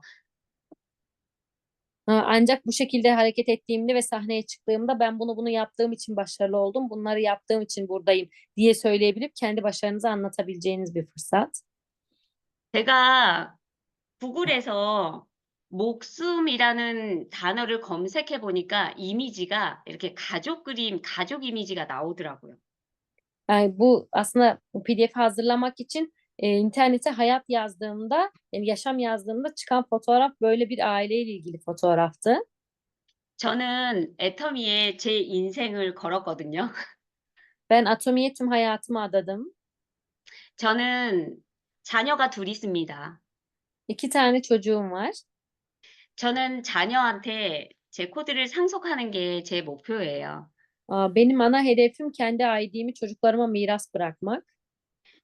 Speaker 2: Ancak bu şekilde hareket ettiğimde ve sahneye çıktığımda ben bunu yaptığım için başarılı oldum, bunları yaptığım için buradayım diye söyleyebilip kendi başarınızı anlatabileceğiniz bir fırsat.
Speaker 1: 제가 구글에서 목숨이라는 단어를 검색해 보니까 이미지가 이렇게 가족 이미지가 나오더라고요.
Speaker 2: Yani bu aslında bu PDF'i hazırlamak için internete hayat yazdığımda, yani yaşam yazdığımda çıkan fotoğraf böyle bir aileyle ilgili fotoğraftı.
Speaker 1: 저는 애터미에 제 인생을 걸었거든요.
Speaker 2: Ben Atomi'ye tüm hayatımı adadım.
Speaker 1: 저는 자녀가 둘 있습니다.
Speaker 2: 2 tane çocuğum var.
Speaker 1: 저는 자녀한테 제 코드를 상속하는 게 제 목표예요.
Speaker 2: Benim ana hedefim kendi ID'mi çocuklarıma miras bırakmak.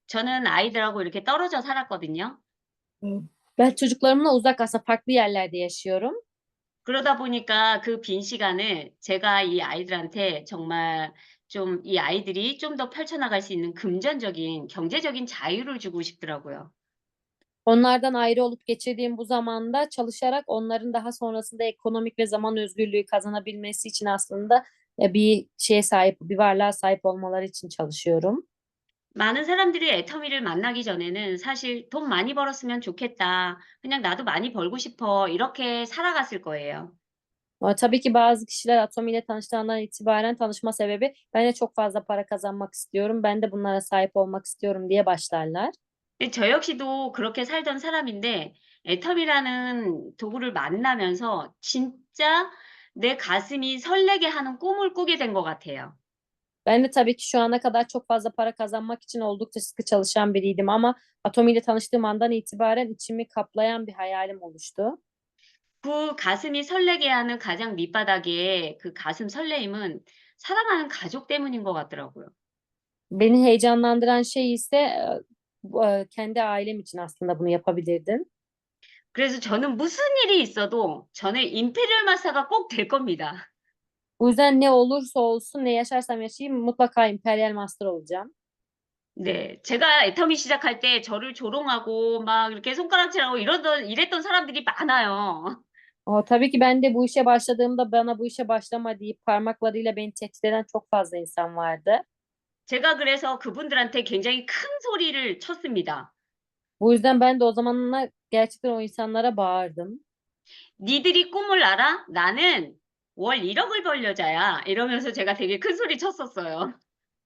Speaker 1: 저는 아이들하고 이렇게 떨어져 살았거든요.
Speaker 2: Ben çocuklarımla uzak aslında farklı yerlerde yaşıyorum.
Speaker 1: 그러다 보니까 그 빈 시간을 제가 이 아이들한테 정말 좀 이 아이들이 좀 더 펼쳐나갈 수 있는 금전적인 경제적인 자유를 주고 싶더라고요.
Speaker 2: Onlardan ayrı olup geçirdiğim bu zamanda çalışarak onların daha sonrasında ekonomik ve zaman özgürlüğü kazanabilmesi için aslında bir şeye sahip, bir varlığa sahip olmaları için çalışıyorum.
Speaker 1: 많은 사람들이 애터미를 만나기 전에는 사실 '돈 많이 벌었으면 좋겠다. 그냥 나도 많이 벌고 싶어.' 이렇게 살아갔을 거예요.
Speaker 2: Tabii ki bazı kişiler Atomi ile tanıştığından itibaren tanışma sebebi ben de çok fazla para kazanmak istiyorum, ben de bunlara sahip olmak istiyorum diye başlarlar.
Speaker 1: 근데 저 역시도 그렇게 살던 사람인데 애텀이라는 도구를 만나면서 진짜 내 가슴이 설레게 하는 꿈을 꾸게 된 것 같아요.
Speaker 2: Ben de tabii ki şu ana kadar çok fazla para kazanmak için oldukça sıkı çalışan biriydim ama Atomi ile tanıştığım andan itibaren içimi kaplayan bir hayalim oluştu.
Speaker 1: 그 가슴이 설레게 하는 가장 밑바닥에 그 가슴 설레임은 사랑하는 가족 때문인 것 같더라고요.
Speaker 2: Beni heyecanlandıran şey ise kendi ailem için aslında bunu yapabilirdim.
Speaker 1: 그래서 저는 무슨 일이 있어도 저는 임페리얼 마사가 꼭 될 겁니다.
Speaker 2: Bu yüzden ne olursa olsun, ne yaşarsam yaşayayım mutlaka Imperial Master olacağım.
Speaker 1: 네. 제가 애터미 시작할 때 저를 조롱하고 막 이렇게 손가락질하고 이랬던 사람들이 많아요.
Speaker 2: Tabii ki ben de bu işe başladığımda bana bu işe başlama deyip parmaklarıyla beni tehdit eden çok fazla insan vardı.
Speaker 1: 제가 그래서 그분들한테 굉장히 큰 소리를 쳤습니다.
Speaker 2: Bu yüzden ben de o zamanlar gerçekten o insanlara bağırdım.
Speaker 1: "니들이 꿈을 알아? 나는 월 1억을 벌 여자야." 이러면서 제가 되게 큰 소리 쳤었어요.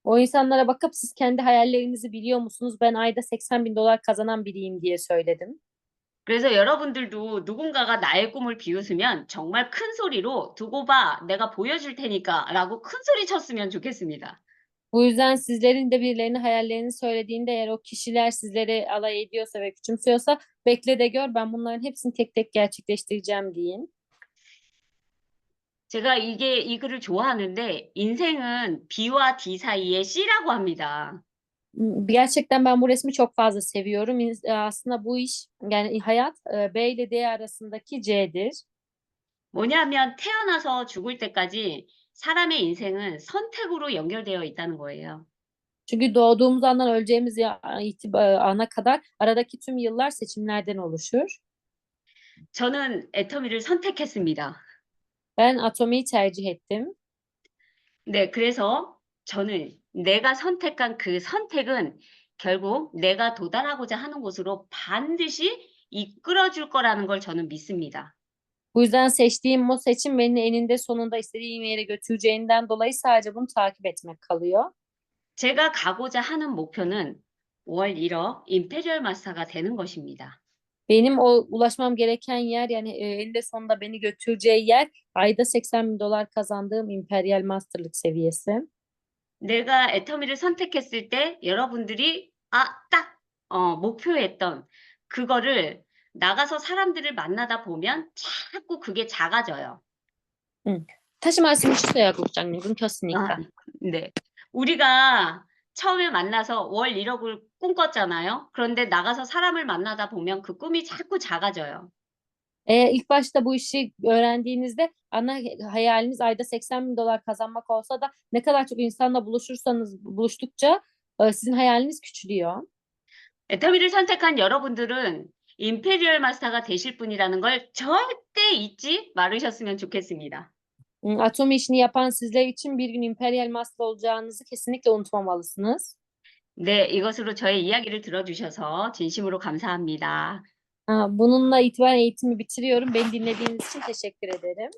Speaker 2: O insanlara bakıp siz kendi hayallerinizi biliyor musunuz? Ben ayda $80.000 kazanan biriyim diye söyledim.
Speaker 1: 그래서 여러분들도 누군가가 나의 꿈을 비웃으면 정말 큰 소리로 "두고 봐. 내가 보여줄 테니까."라고 큰 소리 쳤으면 좋겠습니다.
Speaker 2: Bu yüzden sizlerin de birilerine hayallerini söylediğinde eğer o kişiler sizleri alay ediyorsa ve küçümsüyorsa bekle de gör ben bunların hepsini tek tek gerçekleştireceğim deyin.
Speaker 1: 제가 이 글을 좋아하는데 인생은 B와 D 사이의 C라고 합니다.
Speaker 2: Gerçekten ben bu resmi çok fazla seviyorum. Aslında bu iş yani hayat B ile D arasındaki C'dir.
Speaker 1: 뭐냐면 태어나서 죽을 때까지 사람의 인생은 선택으로 연결되어 있다는 거예요.
Speaker 2: Çünkü doğduğumuz andan öleceğimiz ana kadar aradaki tüm yıllar seçimlerden oluşur.
Speaker 1: 저는 애터미를 선택했습니다.
Speaker 2: Ben Atomi'yi tercih ettim.
Speaker 1: 네, 그래서 저는 내가 선택한 그 선택은 결국 내가 도달하고자 하는 곳으로 반드시 이끌어 줄 거라는 걸 저는 믿습니다.
Speaker 2: Bu yüzden seçtiğim o seçim beni eninde sonunda istediğim yere götüreceğinden dolayı sadece bunu takip etmek kalıyor.
Speaker 1: 제가 가고자 하는 목표는 월 1억 임페리얼 마스터가 되는 것입니다.
Speaker 2: Benim o ulaşmam gereken yer yani eninde sonunda beni götüreceği yer ayda $80.000 kazandığım Imperial Master'lık seviyesi.
Speaker 1: 내가 애터미를 선택했을 때 여러분들이 딱 목표했던 그거를 나가서 사람들을 만나다 보면 자꾸 그게 작아져요.
Speaker 2: 다시 말씀해 주세요, 국장님. 끊겼으니까.
Speaker 1: 네. 우리가 처음에 만나서 월 1억을 꿈꿨잖아요. 그런데 나가서 사람을 만나다 보면 그 꿈이 자꾸 작아져요.
Speaker 2: İlk başta bu işi öğrendiğinizde ana hayaliniz ayda $80.000 kazanmak olsa da ne kadar çok insanla buluştukça sizin hayaliniz küçülüyor.
Speaker 1: 애터미를 선택한 여러분들은 임페리얼 마스터가 되실 분이라는 걸 절대 잊지 말으셨으면 좋겠습니다.
Speaker 2: Atomi işini yapan sizler için bir gün Imperial Master olacağınızı kesinlikle unutmamalısınız.
Speaker 1: 네, 이것으로 저의 이야기를 들어주셔서 진심으로 감사합니다.
Speaker 2: Bununla itibaren eğitimi bitiriyorum. Beni dinlediğiniz için teşekkür ederim.